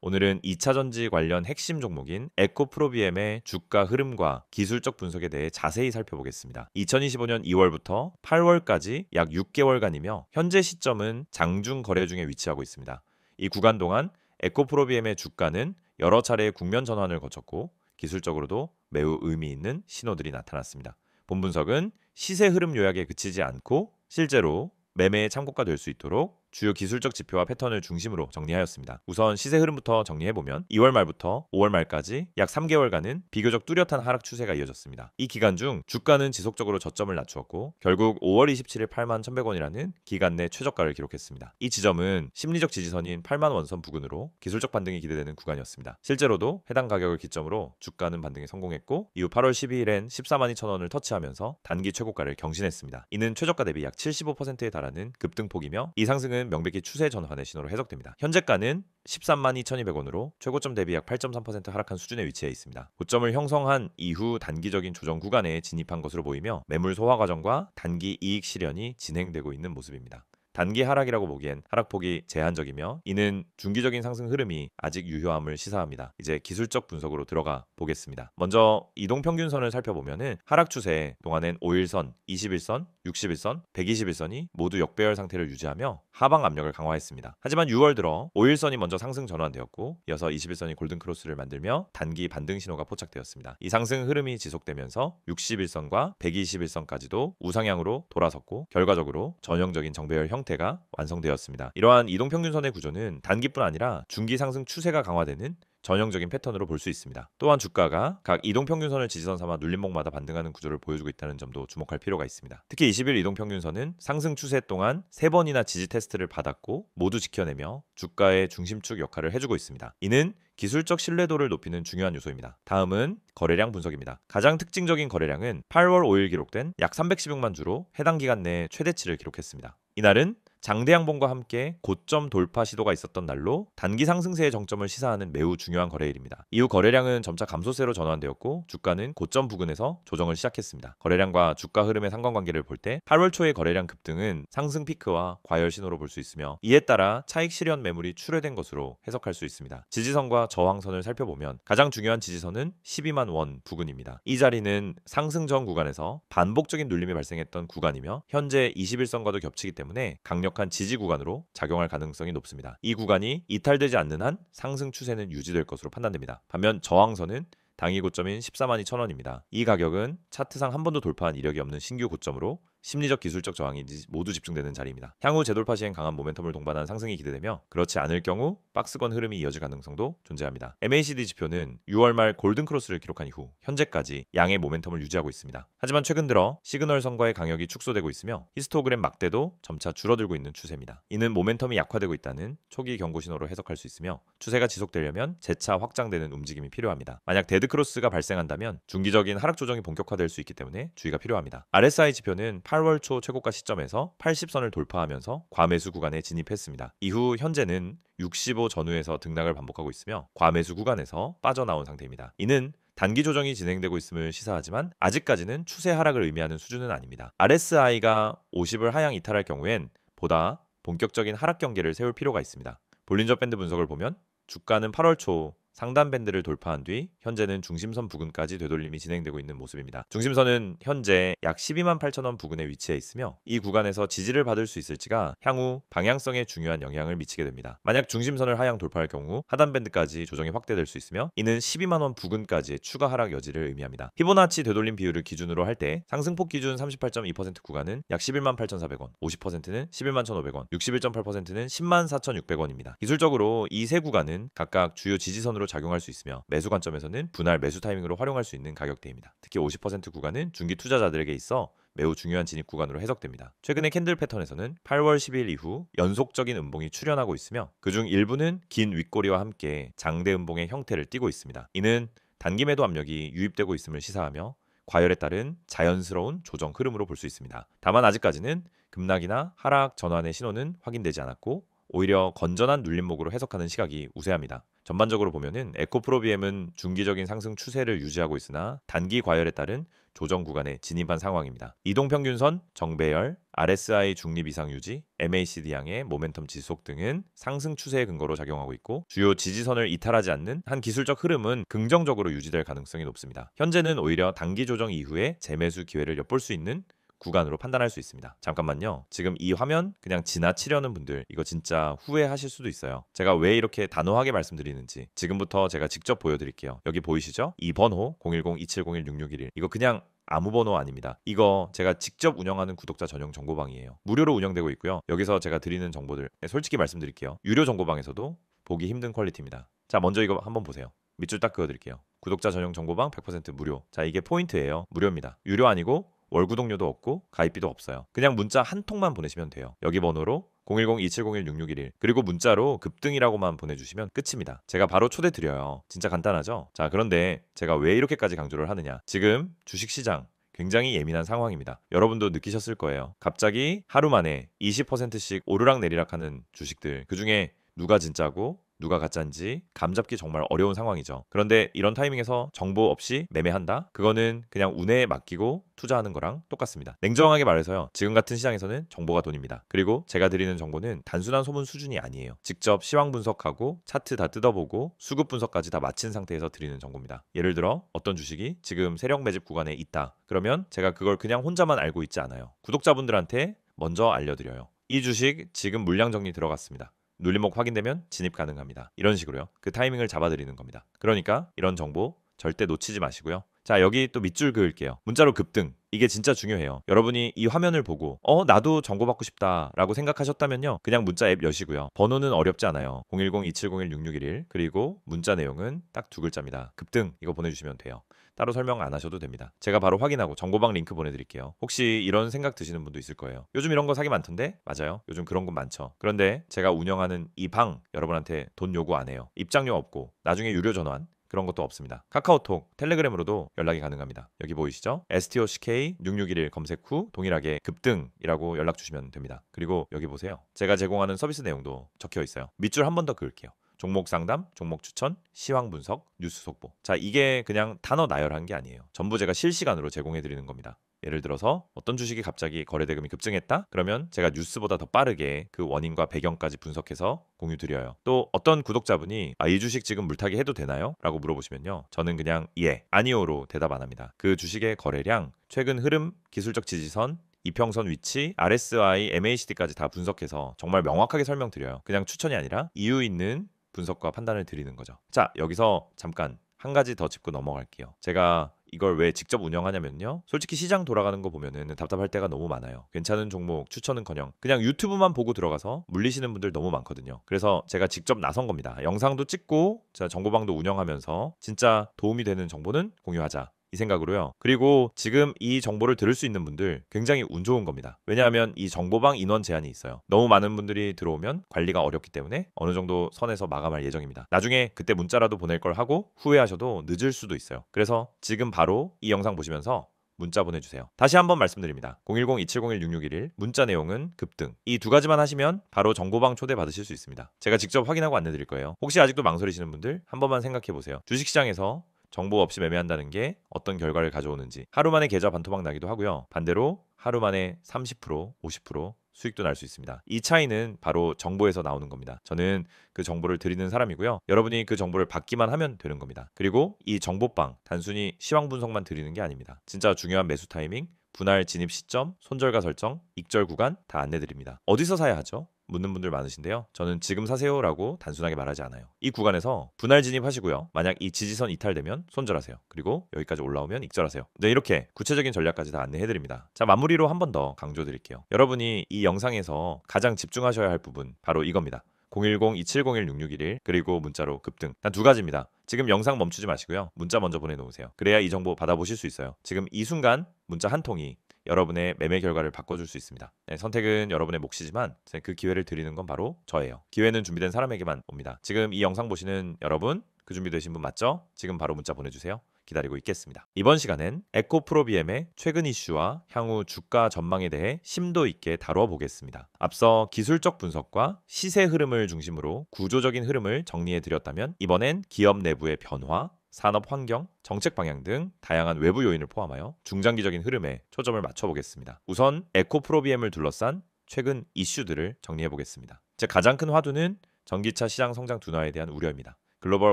오늘은 2차전지 관련 핵심 종목인 에코프로비엠의 주가 흐름과 기술적 분석에 대해 자세히 살펴보겠습니다. 2025년 2월부터 8월까지 약 6개월간이며 현재 시점은 장중 거래 중에 위치하고 있습니다. 이 구간 동안 에코프로비엠의 주가는 여러 차례의 국면 전환을 거쳤고 기술적으로도 매우 의미 있는 신호들이 나타났습니다. 본 분석은 시세 흐름 요약에 그치지 않고 실제로 매매의 참고가 될 수 있도록 주요 기술적 지표와 패턴을 중심으로 정리하였습니다. 우선 시세 흐름부터 정리해보면 2월 말부터 5월 말까지 약 3개월간은 비교적 뚜렷한 하락 추세가 이어졌습니다. 이 기간 중 주가는 지속적으로 저점을 낮추었고 결국 5월 27일 81,100원이라는 기간 내 최저가를 기록했습니다. 이 지점은 심리적 지지선인 8만 원선 부근으로 기술적 반등이 기대되는 구간이었습니다. 실제로도 해당 가격을 기점으로 주가는 반등에 성공했고 이후 8월 12일엔 14만 2천 원을 터치하면서 단기 최고가를 경신했습니다. 이는 최저가 대비 약 75%에 달하는 급등폭이며 이 상승은 명백히 추세 전환의 신호로 해석됩니다. 현재가는 13만 2,200원으로 최고점 대비 약 8.3% 하락한 수준에 위치해 있습니다. 고점을 형성한 이후 단기적인 조정 구간에 진입한 것으로 보이며 매물 소화 과정과 단기 이익 실현이 진행되고 있는 모습입니다. 단기 하락이라고 보기엔 하락폭이 제한적이며 이는 중기적인 상승 흐름이 아직 유효함을 시사합니다. 이제 기술적 분석으로 들어가 보겠습니다. 먼저 이동평균선을 살펴보면 하락 추세 동안엔 5일선, 21선, 61선, 121선이 모두 역배열 상태를 유지하며 하방 압력을 강화했습니다. 하지만 6월 들어 5일선이 먼저 상승 전환되었고 이어서 21선이 골든크로스를 만들며 단기 반등 신호가 포착되었습니다. 이 상승 흐름이 지속되면서 61선과 121선까지도 우상향으로 돌아섰고 결과적으로 전형적인 정배열 형태가 완성되었습니다. 이러한 이동평균선의 구조는 단기뿐 아니라 중기 상승 추세가 강화되는 전형적인 패턴으로 볼 수 있습니다. 또한 주가가 각 이동평균선을 지지선 삼아 눌림목마다 반등하는 구조를 보여주고 있다는 점도 주목할 필요가 있습니다. 특히 20일 이동평균선은 상승 추세 동안 3번이나 지지 테스트를 받았고 모두 지켜내며 주가의 중심축 역할을 해주고 있습니다. 이는 기술적 신뢰도를 높이는 중요한 요소입니다. 다음은 거래량 분석입니다. 가장 특징적인 거래량은 8월 5일 기록된 약 316만 주로 해당 기간 내 최대치를 기록했습니다. 이날은 장대 양봉과 함께 고점 돌파 시도가 있었던 날로 단기 상승세의 정점을 시사하는 매우 중요한 거래일입니다. 이후 거래량은 점차 감소세로 전환되었고 주가는 고점 부근에서 조정을 시작했습니다. 거래량과 주가 흐름의 상관관계를 볼 때 8월 초의 거래량 급등은 상승 피크와 과열 신호로 볼 수 있으며 이에 따라 차익 실현 매물이 출회된 것으로 해석할 수 있습니다. 지지선과 저항선을 살펴보면 가장 중요한 지지선은 12만 원 부근입니다. 이 자리는 상승 전 구간에서 반복적인 눌림이 발생했던 구간이며 현재 21선과도 겹치기 때문에 강력한 지지 구간으로 작용할 가능성이 높습니다. 이 구간이 이탈되지 않는 한 상승 추세는 유지될 것으로 판단됩니다. 반면 저항선은 당일 고점인 14만 2천 원입니다. 이 가격은 차트상 한 번도 돌파한 이력이 없는 신규 고점으로 심리적 기술적 저항이 모두 집중되는 자리입니다. 향후 재돌파 시행 강한 모멘텀을 동반한 상승이 기대되며 그렇지 않을 경우 박스권 흐름이 이어질 가능성도 존재합니다. MACD 지표는 6월 말 골든크로스를 기록한 이후 현재까지 양의 모멘텀을 유지하고 있습니다. 하지만 최근 들어 시그널선과의 강력이 축소되고 있으며 히스토그램 막대도 점차 줄어들고 있는 추세입니다. 이는 모멘텀이 약화되고 있다는 초기 경고 신호로 해석할 수 있으며 추세가 지속되려면 재차 확장되는 움직임이 필요합니다. 만약 데드크로스가 발생한다면 중기적인 하락 조정이 본격화될 수 있기 때문에 주의가 필요합니다. RSI 지표는 8월 초 최고가 시점에서 80선을 돌파하면서 과매수 구간에 진입했습니다. 이후 현재는 65 전후에서 등락을 반복하고 있으며 과매수 구간에서 빠져나온 상태입니다. 이는 단기 조정이 진행되고 있음을 시사하지만 아직까지는 추세 하락을 의미하는 수준은 아닙니다. RSI가 50을 하향 이탈할 경우엔 보다 본격적인 하락 경계를 세울 필요가 있습니다. 볼린저 밴드 분석을 보면 주가는 8월 초 상단 밴드를 돌파한 뒤 현재는 중심선 부근까지 되돌림이 진행되고 있는 모습입니다. 중심선은 현재 약 12만 8천 원 부근에 위치해 있으며 이 구간에서 지지를 받을 수 있을지가 향후 방향성에 중요한 영향을 미치게 됩니다. 만약 중심선을 하향 돌파할 경우 하단 밴드까지 조정이 확대될 수 있으며 이는 12만 원 부근까지의 추가 하락 여지를 의미합니다. 피보나치 되돌림 비율을 기준으로 할 때 상승폭 기준 38.2% 구간은 약 11만 8,400원, 50%는 11만 1,500원, 61.8%는 10만 4,600원입니다. 기술적으로 이 세 구간은 각각 주요 지지선으로 작용할 수 있으며 매수 관점에서는 분할 매수 타이밍으로 활용할 수 있는 가격대입니다. 특히 50% 구간은 중기 투자자들에게 있어 매우 중요한 진입 구간으로 해석됩니다. 최근의 캔들 패턴에서는 8월 10일 이후 연속적인 음봉이 출현하고 있으며 그중 일부는 긴 윗꼬리와 함께 장대 음봉의 형태를 띠고 있습니다. 이는 단기 매도 압력이 유입되고 있음을 시사하며 과열에 따른 자연스러운 조정 흐름으로 볼 수 있습니다. 다만 아직까지는 급락이나 하락 전환의 신호는 확인되지 않았고 오히려 건전한 눌림목으로 해석하는 시각이 우세합니다. 전반적으로 보면은 에코프로비엠은 중기적인 상승 추세를 유지하고 있으나 단기 과열에 따른 조정 구간에 진입한 상황입니다. 이동평균선, 정배열, RSI 중립 이상 유지, MACD 양의 모멘텀 지속 등은 상승 추세의 근거로 작용하고 있고 주요 지지선을 이탈하지 않는 한 기술적 흐름은 긍정적으로 유지될 가능성이 높습니다. 현재는 오히려 단기 조정 이후에 재매수 기회를 엿볼 수 있는 구간으로 판단할 수 있습니다. 잠깐만요. 지금 이 화면 그냥 지나치려는 분들 이거 진짜 후회하실 수도 있어요. 제가 왜 이렇게 단호하게 말씀드리는지 지금부터 제가 직접 보여드릴게요. 여기 보이시죠? 이 번호 010-2701-6611 이거 그냥 아무 번호 아닙니다. 이거 제가 직접 운영하는 구독자 전용 정보방이에요. 무료로 운영되고 있고요. 여기서 제가 드리는 정보들 솔직히 말씀드릴게요. 유료 정보방에서도 보기 힘든 퀄리티입니다. 자, 먼저 이거 한번 보세요. 밑줄 딱 그어드릴게요. 구독자 전용 정보방 100% 무료. 자, 이게 포인트예요. 무료입니다. 유료 아니고 월 구독료도 없고 가입비도 없어요. 그냥 문자 한 통만 보내시면 돼요. 여기 번호로 010-2701-6611 그리고 문자로 급등이라고만 보내주시면 끝입니다. 제가 바로 초대 드려요. 진짜 간단하죠? 자, 그런데 제가 왜 이렇게까지 강조를 하느냐. 지금 주식시장 굉장히 예민한 상황입니다. 여러분도 느끼셨을 거예요. 갑자기 하루 만에 20%씩 오르락내리락 하는 주식들 그중에 누가 진짜고 누가 가짜인지 감잡기 정말 어려운 상황이죠. 그런데 이런 타이밍에서 정보 없이 매매한다? 그거는 그냥 운에 맡기고 투자하는 거랑 똑같습니다. 냉정하게 말해서요. 지금 같은 시장에서는 정보가 돈입니다. 그리고 제가 드리는 정보는 단순한 소문 수준이 아니에요. 직접 시황 분석하고 차트 다 뜯어보고 수급 분석까지 다 마친 상태에서 드리는 정보입니다. 예를 들어 어떤 주식이 지금 세력 매집 구간에 있다. 그러면 제가 그걸 그냥 혼자만 알고 있지 않아요. 구독자분들한테 먼저 알려드려요. 이 주식 지금 물량 정리 들어갔습니다. 눌림목 확인되면 진입 가능합니다. 이런 식으로요. 그 타이밍을 잡아드리는 겁니다. 그러니까 이런 정보 절대 놓치지 마시고요. 자, 여기 또 밑줄 그을게요. 문자로 급등. 이게 진짜 중요해요. 여러분이 이 화면을 보고 나도 정보 받고 싶다 라고 생각하셨다면요. 그냥 문자 앱 여시고요. 번호는 어렵지 않아요. 010-2701-6611 그리고 문자 내용은 딱 두 글자입니다. 급등 이거 보내주시면 돼요. 따로 설명 안 하셔도 됩니다. 제가 바로 확인하고 정보방 링크 보내드릴게요. 혹시 이런 생각 드시는 분도 있을 거예요. 요즘 이런 거 사기 많던데? 맞아요. 요즘 그런 건 많죠. 그런데 제가 운영하는 이 방 여러분한테 돈 요구 안 해요. 입장료 없고 나중에 유료 전환 그런 것도 없습니다. 카카오톡, 텔레그램으로도 연락이 가능합니다. 여기 보이시죠? STOCK6611 검색 후 동일하게 급등이라고 연락 주시면 됩니다. 그리고 여기 보세요. 제가 제공하는 서비스 내용도 적혀 있어요. 밑줄 한 번 더 그을게요. 종목 상담, 종목 추천, 시황 분석, 뉴스 속보. 자, 이게 그냥 단어 나열한 게 아니에요. 전부 제가 실시간으로 제공해 드리는 겁니다. 예를 들어서 어떤 주식이 갑자기 거래 대금이 급증했다? 그러면 제가 뉴스보다 더 빠르게 그 원인과 배경까지 분석해서 공유 드려요. 또 어떤 구독자분이 이 주식 지금 물타기 해도 되나요? 라고 물어보시면요. 저는 그냥 예, 아니오로 대답 안 합니다. 그 주식의 거래량, 최근 흐름, 기술적 지지선, 이평선 위치, RSI, MACD까지 다 분석해서 정말 명확하게 설명드려요. 그냥 추천이 아니라 이유 있는 분석과 판단을 드리는 거죠. 자, 여기서 잠깐 한 가지 더 짚고 넘어갈게요. 제가 이걸 왜 직접 운영하냐면요. 솔직히 시장 돌아가는 거 보면은 답답할 때가 너무 많아요. 괜찮은 종목 추천은커녕 그냥 유튜브만 보고 들어가서 물리시는 분들 너무 많거든요. 그래서 제가 직접 나선 겁니다. 영상도 찍고 제가 정보방도 운영하면서 진짜 도움이 되는 정보는 공유하자. 이 생각으로요. 그리고 지금 이 정보를 들을 수 있는 분들 굉장히 운 좋은 겁니다. 왜냐하면 이 정보방 인원 제한이 있어요. 너무 많은 분들이 들어오면 관리가 어렵기 때문에 어느 정도 선에서 마감할 예정입니다. 나중에 그때 문자라도 보낼 걸 하고 후회하셔도 늦을 수도 있어요. 그래서 지금 바로 이 영상 보시면서 문자 보내주세요. 다시 한번 말씀드립니다. 010-2701-6611 문자 내용은 급등. 이 두 가지만 하시면 바로 정보방 초대 받으실 수 있습니다. 제가 직접 확인하고 안내 드릴 거예요. 혹시 아직도 망설이시는 분들 한 번만 생각해 보세요. 주식시장에서 정보 없이 매매한다는 게 어떤 결과를 가져오는지 하루 만에 계좌 반토막 나기도 하고요. 반대로 하루 만에 30%, 50% 수익도 날 수 있습니다. 이 차이는 바로 정보에서 나오는 겁니다. 저는 그 정보를 드리는 사람이고요. 여러분이 그 정보를 받기만 하면 되는 겁니다. 그리고 이 정보방 단순히 시황 분석만 드리는 게 아닙니다. 진짜 중요한 매수 타이밍, 분할 진입 시점, 손절가 설정, 익절 구간 다 안내드립니다. 어디서 사야 하죠? 묻는 분들 많으신데요. 저는 지금 사세요라고 단순하게 말하지 않아요. 이 구간에서 분할 진입하시고요. 만약 이 지지선 이탈되면 손절하세요. 그리고 여기까지 올라오면 익절하세요. 네, 이렇게 구체적인 전략까지 다 안내해드립니다. 자, 마무리로 한 번 더 강조드릴게요. 여러분이 이 영상에서 가장 집중하셔야 할 부분 바로 이겁니다. 010-2701-6611 그리고 문자로 급등. 단 두 가지입니다. 지금 영상 멈추지 마시고요. 문자 먼저 보내놓으세요. 그래야 이 정보 받아보실 수 있어요. 지금 이 순간 문자 한 통이 여러분의 매매 결과를 바꿔줄 수 있습니다. 네, 선택은 여러분의 몫이지만 그 기회를 드리는 건 바로 저예요. 기회는 준비된 사람에게만 옵니다. 지금 이 영상 보시는 여러분 그 준비되신 분 맞죠? 지금 바로 문자 보내주세요. 기다리고 있겠습니다. 이번 시간엔 에코프로비엠의 최근 이슈와 향후 주가 전망에 대해 심도 있게 다뤄보겠습니다. 앞서 기술적 분석과 시세 흐름을 중심으로 구조적인 흐름을 정리해 드렸다면 이번엔 기업 내부의 변화, 산업 환경, 정책 방향 등 다양한 외부 요인을 포함하여 중장기적인 흐름에 초점을 맞춰보겠습니다. 우선 에코프로비엠을 둘러싼 최근 이슈들을 정리해 보겠습니다. 제 가장 큰 화두는 전기차 시장 성장 둔화에 대한 우려입니다. 글로벌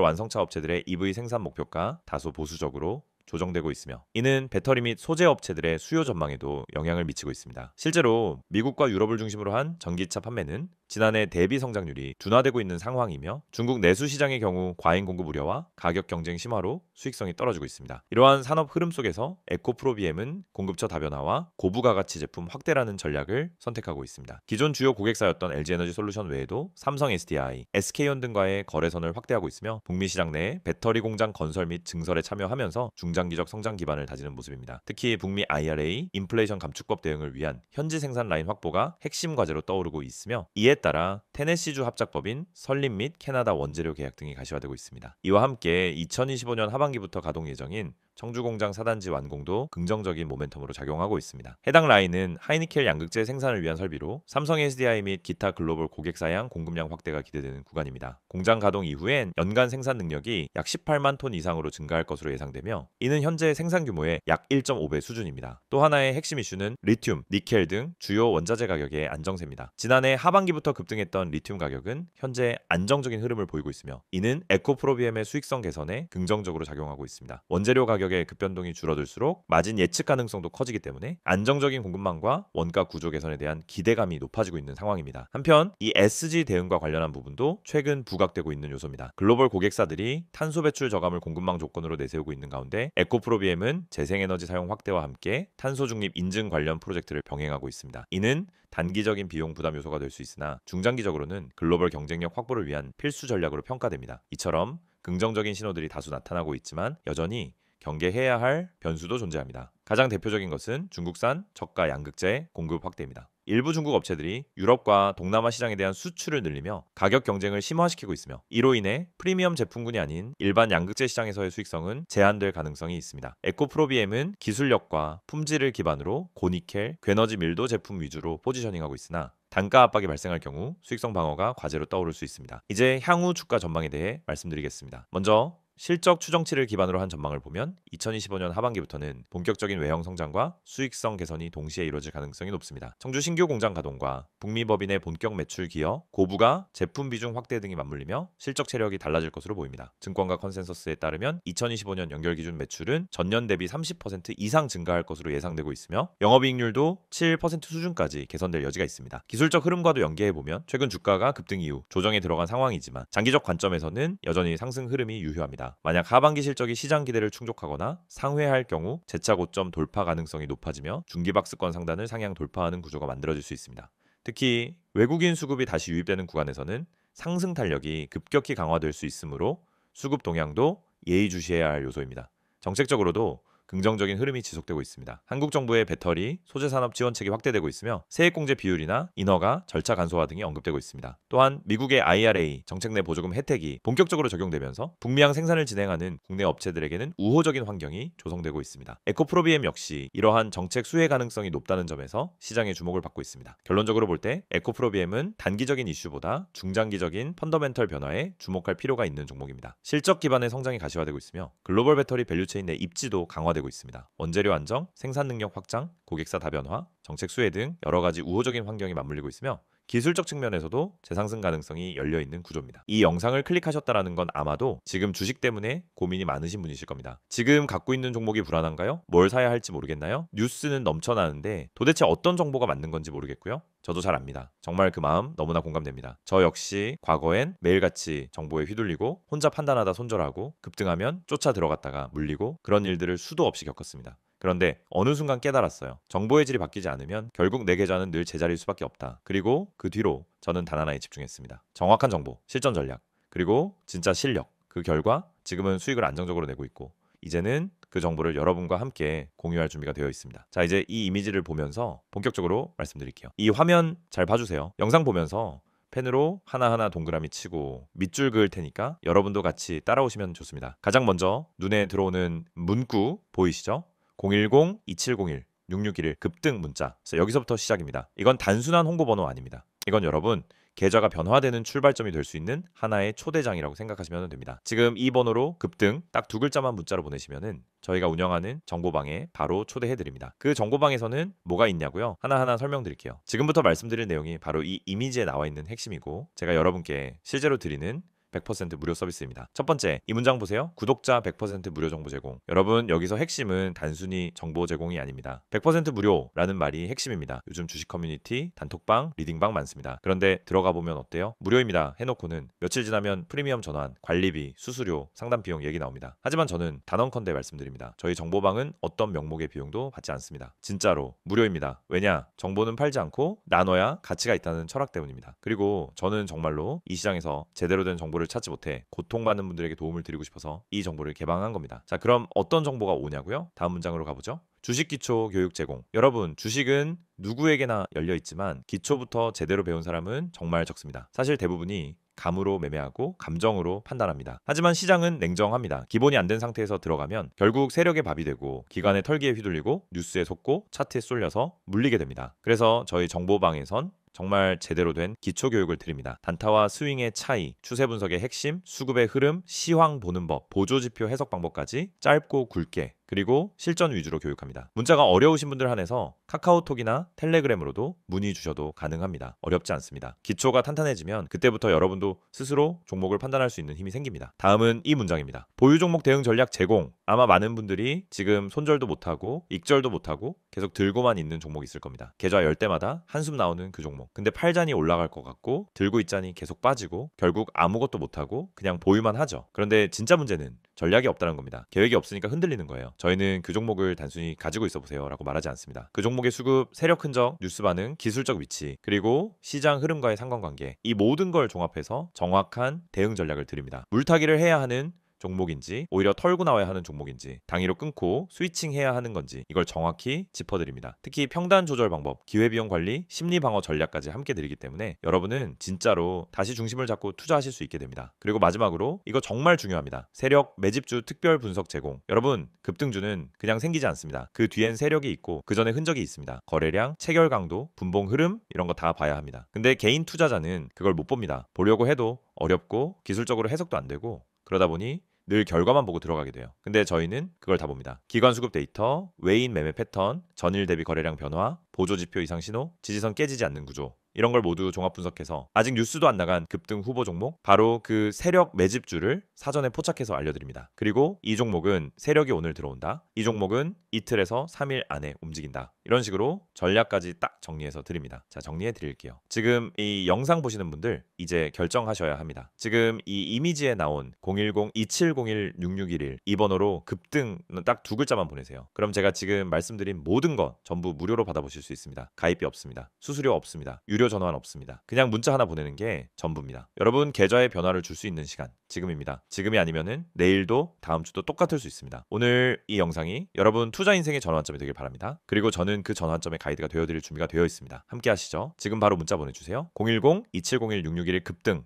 완성차 업체들의 EV 생산 목표가 다소 보수적으로 조정되고 있으며 이는 배터리 및 소재 업체들의 수요 전망에도 영향을 미치고 있습니다. 실제로 미국과 유럽을 중심으로 한 전기차 판매는 지난해 대비 성장률이 둔화되고 있는 상황이며 중국 내수 시장의 경우 과잉 공급 우려와 가격 경쟁 심화로 수익성이 떨어지고 있습니다. 이러한 산업 흐름 속에서 에코프로비엠은 공급처 다변화와 고부가 가치 제품 확대라는 전략을 선택하고 있습니다. 기존 주요 고객사였던 LG에너지솔루션 외에도 삼성 SDI, SK온 등과의 거래선을 확대하고 있으며 북미 시장 내 배터리 공장 건설 및 증설에 참여하면서 중장기적 성장 기반을 다지는 모습입니다. 특히 북미 IRA, 인플레이션 감축법 대응을 위한 현지 생산 라인 확보가 핵심 과제로 떠오르고 있으며 이에 따라 테네시주 합작법인 설립 및 캐나다 원재료 계약 등이 가시화되고 있습니다. 이와 함께 2025년 하반기부터 가동 예정인 청주 공장 4단지 완공도 긍정적인 모멘텀으로 작용하고 있습니다. 해당 라인은 하이니켈 양극재 생산을 위한 설비로 삼성 SDI 및 기타 글로벌 고객사양 공급량 확대가 기대되는 구간입니다. 공장 가동 이후엔 연간 생산 능력이 약 18만 톤 이상으로 증가할 것으로 예상되며 이는 현재 생산 규모의 약 1.5배 수준입니다. 또 하나의 핵심 이슈는 리튬, 니켈 등 주요 원자재 가격의 안정세입니다. 지난해 하반기부터 급등했던 리튬 가격은 현재 안정적인 흐름을 보이고 있으며 이는 에코프로비엠의 수익성 개선에 긍정적으로 작용하고 있습니다. 원재료 가격의 급변동이 줄어들수록 마진 예측 가능성도 커지기 때문에 안정적인 공급망과 원가 구조 개선에 대한 기대감이 높아지고 있는 상황입니다. 한편 이 SG 대응과 관련한 부분도 최근 부각되고 있는 요소입니다. 글로벌 고객사들이 탄소 배출 저감을 공급망 조건으로 내세우고 있는 가운데 에코프로비엠은 재생에너지 사용 확대와 함께 탄소 중립 인증 관련 프로젝트를 병행하고 있습니다. 이는 단기적인 비용 부담 요소가 될 수 있으나 중장기적으로는 글로벌 경쟁력 확보를 위한 필수 전략으로 평가됩니다. 이처럼 긍정적인 신호들이 다수 나타나고 있지만 여전히 경계해야 할 변수도 존재합니다. 가장 대표적인 것은 중국산 저가 양극재 공급 확대입니다. 일부 중국 업체들이 유럽과 동남아 시장에 대한 수출을 늘리며 가격 경쟁을 심화시키고 있으며 이로 인해 프리미엄 제품군이 아닌 일반 양극재 시장에서의 수익성은 제한될 가능성이 있습니다. 에코프로비엠은 기술력과 품질을 기반으로 고니켈, 괴너지 밀도 제품 위주로 포지셔닝하고 있으나 단가 압박이 발생할 경우 수익성 방어가 과제로 떠오를 수 있습니다. 이제 향후 주가 전망에 대해 말씀드리겠습니다. 먼저 실적 추정치를 기반으로 한 전망을 보면 2025년 하반기부터는 본격적인 외형 성장과 수익성 개선이 동시에 이루어질 가능성이 높습니다. 청주 신규 공장 가동과 북미 법인의 본격 매출 기여, 고부가 제품 비중 확대 등이 맞물리며 실적 체력이 달라질 것으로 보입니다. 증권가 컨센서스에 따르면 2025년 연결 기준 매출은 전년 대비 30% 이상 증가할 것으로 예상되고 있으며 영업이익률도 7% 수준까지 개선될 여지가 있습니다. 기술적 흐름과도 연계해보면 최근 주가가 급등 이후 조정에 들어간 상황이지만 장기적 관점에서는 여전히 상승 흐름이 유효합니다. 만약 하반기 실적이 시장 기대를 충족하거나 상회할 경우 재차 고점 돌파 가능성이 높아지며 중기박스권 상단을 상향 돌파하는 구조가 만들어질 수 있습니다. 특히 외국인 수급이 다시 유입되는 구간에서는 상승 탄력이 급격히 강화될 수 있으므로 수급 동향도 예의주시해야 할 요소입니다. 정책적으로도 긍정적인 흐름이 지속되고 있습니다. 한국 정부의 배터리, 소재 산업 지원책이 확대되고 있으며 세액공제 비율이나 인허가, 절차 간소화 등이 언급되고 있습니다. 또한 미국의 IRA 정책 내 보조금 혜택이 본격적으로 적용되면서 북미향 생산을 진행하는 국내 업체들에게는 우호적인 환경이 조성되고 있습니다. 에코프로비엠 역시 이러한 정책 수혜 가능성이 높다는 점에서 시장의 주목을 받고 있습니다. 결론적으로 볼 때 에코프로비엠은 단기적인 이슈보다 중장기적인 펀더멘털 변화에 주목할 필요가 있는 종목입니다. 실적 기반의 성장이 가시화되고 있으며 글로벌 배터리 밸류체인 내 입지도 강화되고 있습니다. 원재료 안정, 생산 능력 확장, 고객사 다변화, 정책 수혜 등 여러 가지 우호적인 환경이 맞물리고 있으며 기술적 측면에서도 재상승 가능성이 열려있는 구조입니다. 이 영상을 클릭하셨다는 건 아마도 지금 주식 때문에 고민이 많으신 분이실 겁니다. 지금 갖고 있는 종목이 불안한가요? 뭘 사야 할지 모르겠나요? 뉴스는 넘쳐나는데 도대체 어떤 정보가 맞는 건지 모르겠고요. 저도 잘 압니다. 정말 그 마음 너무나 공감됩니다. 저 역시 과거엔 매일같이 정보에 휘둘리고 혼자 판단하다 손절하고 급등하면 쫓아 들어갔다가 물리고 그런 일들을 수도 없이 겪었습니다. 그런데 어느 순간 깨달았어요. 정보의 질이 바뀌지 않으면 결국 내 계좌는 늘 제자리일 수밖에 없다. 그리고 그 뒤로 저는 단 하나에 집중했습니다. 정확한 정보, 실전 전략, 그리고 진짜 실력. 그 결과 지금은 수익을 안정적으로 내고 있고 이제는 그 정보를 여러분과 함께 공유할 준비가 되어 있습니다. 자, 이제 이 이미지를 보면서 본격적으로 말씀드릴게요. 이 화면 잘 봐주세요. 영상 보면서 펜으로 하나하나 동그라미 치고 밑줄 그을 테니까 여러분도 같이 따라오시면 좋습니다. 가장 먼저 눈에 들어오는 문구 보이시죠? 010-2701-6621 급등 문자. 그래서 여기서부터 시작입니다. 이건 단순한 홍보번호 아닙니다. 이건 여러분 계좌가 변화되는 출발점이 될 수 있는 하나의 초대장이라고 생각하시면 됩니다. 지금 이 번호로 급등 딱 두 글자만 문자로 보내시면은 저희가 운영하는 정보방에 바로 초대해드립니다. 그 정보방에서는 뭐가 있냐고요? 하나하나 설명드릴게요. 지금부터 말씀드릴 내용이 바로 이 이미지에 나와 있는 핵심이고 제가 여러분께 실제로 드리는 100% 무료 서비스입니다. 첫 번째, 이 문장 보세요. 구독자 100% 무료 정보 제공. 여러분, 여기서 핵심은 단순히 정보 제공이 아닙니다. 100% 무료라는 말이 핵심입니다. 요즘 주식 커뮤니티, 단톡방, 리딩방 많습니다. 그런데 들어가 보면 어때요? 무료입니다. 해놓고는 며칠 지나면 프리미엄 전환, 관리비, 수수료, 상담 비용 얘기 나옵니다. 하지만 저는 단언컨대 말씀드립니다. 저희 정보방은 어떤 명목의 비용도 받지 않습니다. 진짜로 무료입니다. 왜냐? 정보는 팔지 않고 나눠야 가치가 있다는 철학 때문입니다. 그리고 저는 정말로 이 시장에서 제대로 된 정보를 찾지 못해 고통받는 분들에게 도움을 드리고 싶어서 이 정보를 개방한 겁니다. 자, 그럼 어떤 정보가 오냐고요? 다음 문장으로 가보죠. 주식 기초 교육 제공. 여러분, 주식은 누구에게나 열려 있지만 기초부터 제대로 배운 사람은 정말 적습니다. 사실 대부분이 감으로 매매하고 감정으로 판단합니다. 하지만 시장은 냉정합니다. 기본이 안 된 상태에서 들어가면 결국 세력의 밥이 되고 기관의 털기에 휘둘리고 뉴스에 속고 차트에 쏠려서 물리게 됩니다. 그래서 저희 정보방에선 정말 제대로 된 기초교육을 드립니다. 단타와 스윙의 차이, 추세 분석의 핵심, 수급의 흐름, 시황 보는 법, 보조지표 해석 방법까지 짧고 굵게 그리고 실전 위주로 교육합니다. 문자가 어려우신 분들 한해서 카카오톡이나 텔레그램으로도 문의 주셔도 가능합니다. 어렵지 않습니다. 기초가 탄탄해지면 그때부터 여러분도 스스로 종목을 판단할 수 있는 힘이 생깁니다. 다음은 이 문장입니다. 보유 종목 대응 전략 제공. 아마 많은 분들이 지금 손절도 못하고 익절도 못하고 계속 들고만 있는 종목이 있을 겁니다. 계좌 열 때마다 한숨 나오는 그 종목. 근데 팔자니 올라갈 것 같고 들고 있자니 계속 빠지고 결국 아무것도 못하고 그냥 보유만 하죠. 그런데 진짜 문제는 전략이 없다는 겁니다. 계획이 없으니까 흔들리는 거예요. 저희는 그 종목을 단순히 가지고 있어 보세요 라고 말하지 않습니다. 그 종목의 수급, 세력 흔적, 뉴스 반응, 기술적 위치, 그리고 시장 흐름과의 상관관계, 이 모든 걸 종합해서 정확한 대응 전략을 드립니다. 물타기를 해야 하는 종목인지 오히려 털고 나와야 하는 종목인지 단위로 끊고 스위칭해야 하는 건지 이걸 정확히 짚어드립니다. 특히 평단 조절 방법, 기회비용 관리, 심리 방어 전략까지 함께 드리기 때문에 여러분은 진짜로 다시 중심을 잡고 투자하실 수 있게 됩니다. 그리고 마지막으로 이거 정말 중요합니다. 세력 매집주 특별 분석 제공. 여러분, 급등주는 그냥 생기지 않습니다. 그 뒤엔 세력이 있고 그 전에 흔적이 있습니다. 거래량, 체결 강도, 분봉 흐름 이런 거 다 봐야 합니다. 근데 개인 투자자는 그걸 못 봅니다. 보려고 해도 어렵고 기술적으로 해석도 안 되고 그러다 보니 늘 결과만 보고 들어가게 돼요. 근데 저희는 그걸 다 봅니다. 기관 수급 데이터, 외인 매매 패턴, 전일 대비 거래량 변화, 보조지표 이상 신호, 지지선 깨지지 않는 구조 이런 걸 모두 종합 분석해서 아직 뉴스도 안 나간 급등 후보 종목 바로 그 세력 매집주를 사전에 포착해서 알려드립니다. 그리고 이 종목은 세력이 오늘 들어온다. 이 종목은 이틀에서 3일 안에 움직인다. 이런 식으로 전략까지 딱 정리해서 드립니다. 자, 정리해 드릴게요. 지금 이 영상 보시는 분들 이제 결정하셔야 합니다. 지금 이 이미지에 나온 010-2701-6611 이 번호로 급등 딱 두 글자만 보내세요. 그럼 제가 지금 말씀드린 모든 것 전부 무료로 받아보실 수 있습니다. 가입비 없습니다. 수수료 없습니다. 유료 전환 없습니다. 그냥 문자 하나 보내는 게 전부입니다. 여러분 계좌에 변화를 줄 수 있는 시간 지금입니다. 지금이 아니면은 내일도 다음 주도 똑같을 수 있습니다. 오늘 이 영상이 여러분 투자 인생의 전환점이 되길 바랍니다. 그리고 저는 그 전환점의 가이드가 되어드릴 준비가 되어 있습니다. 함께 하시죠. 지금 바로 문자 보내주세요. 010-2701-6611 급등